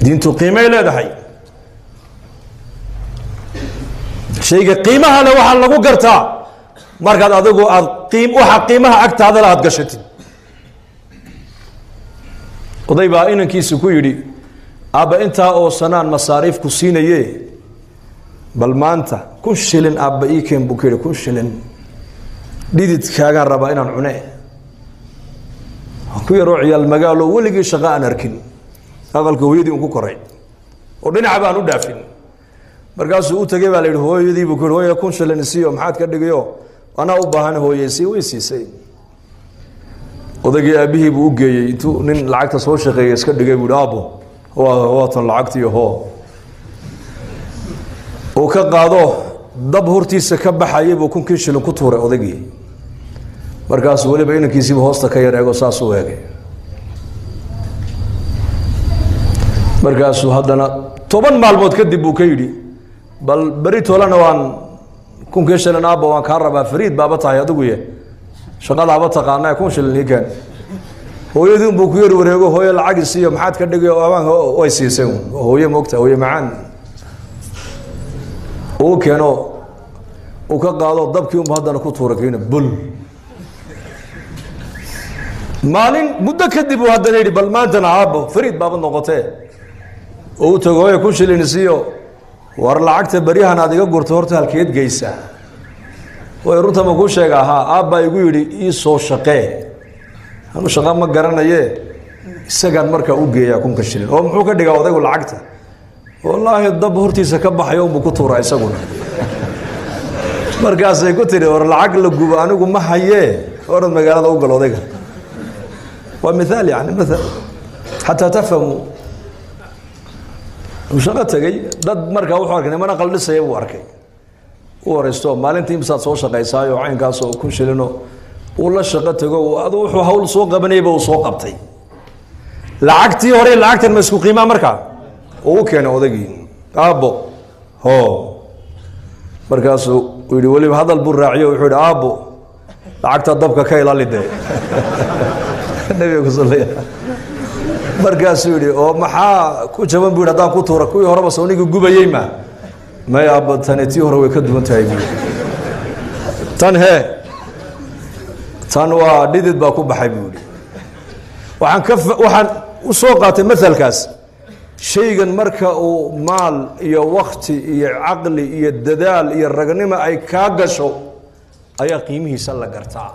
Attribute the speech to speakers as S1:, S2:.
S1: diintu qiimay leedahay shayga qiimaha leh waxa lagu gartaa markaad adigu aad waxa qiimaha agtaada la aad gashatid oday baa inankiisu ku yidhi aabba intaa oo sanaan masaariif ku siinaye bal maanta 1,000 shilin aabba ii keen buu ku yidhi 1,000 shilin dhididkaagaan rabaa inaan cune ku yaroo ciyaal magaalo weligii shaqo aan arkin aqalka hooyadii uu ku koray oo dhinaca baan u dhaafin markaasuu u tagay baa la yidhi hooyadii buu ku yidhi hooyo 1,000 shilin siiyo maxaad ka dhigayo anaa u baahan hooyaysi way siisay odagii aabihii buu u geeyey intuu nin lacagta soo shaqeeyay iska dhigay buu aabo waa tan lacagtii hoo oo ka qaado dab hortiisa ka baxayay buu 1,000 shilin ku tuuray odagii markaasuu waliba inankiisiiba hoosta ka yareego saas u eegay markaasuu haddana 10 maalmood kadib buu ka yidhi bal beri toolana waan 1,000 shilin aabba waan kaa rabaa fariid baaba tahay adigu ye shaqadaaba taqaanaa 1,000 shilin ii keen hooyadii buu ku yar wareego hooyo lacag siiyo maxaad ka dhigay oo abaan way siisay hooyo moogta hooyo macaan oo keeno oo ka qaado dabkii uu haddana ku tuuray kiina bul maalin muddo kadib uu haddana yidhi bal maantana aabbo fariid baaba noqotee oo u tago hooyo 1,000 shilin siiyo war lacagta bariyahan aad iga gurto horta halkeed geysaa way runta ma ku sheegaa ha aabba igu yidhi ii soo shaqee anu shaqa ma garanaye isagaan markaa u geeyaa 1,000 shilin oo muxuu ka dhigaa odaygu lacagta wallaahi dab hortiisa ka baxayo unbuu ku tuuraa isaguna markaasay ku tiri war lacag la gubo anigu ma hayee orad magaalada u gal odayga waa mithaal yani mathal xataa tafhamu shaqo tagay dad markaa wuxuu arkay nimana qaldhisaya buu arkay u waraysto maalintii imsaad soo shaqaysaayo caynkaas oo 1,000 shilin oo la shaqo tago adu wuxuu hawl soo qabanayba uu soo qabtay lacagtii hore lacagtan ma isku qiimaa markaa oo u keenay odagii aabbo hoo markaasuu uu yidhi weliba hadal buu raaciyo wuxuu yidhi aabbo lacagta dabka ka ilaalide nabiga ku sallaya markaasuu yidhi oo maxaa ku jaban buu yidhi haddaan ku tuura kuwii horeba soonigii gubayey ma may aabba tani tii hore way ka duwan tahay buu tan hee tan waa dhidid baa ku baxay buu yidhi waxaan u soo qaatay mathalkaas shaygan marka uu maal iyo waqti iyo caqli iyo dadaal iyo ragnimo ay kaa gasho ayaa qiimihiisa la gartaa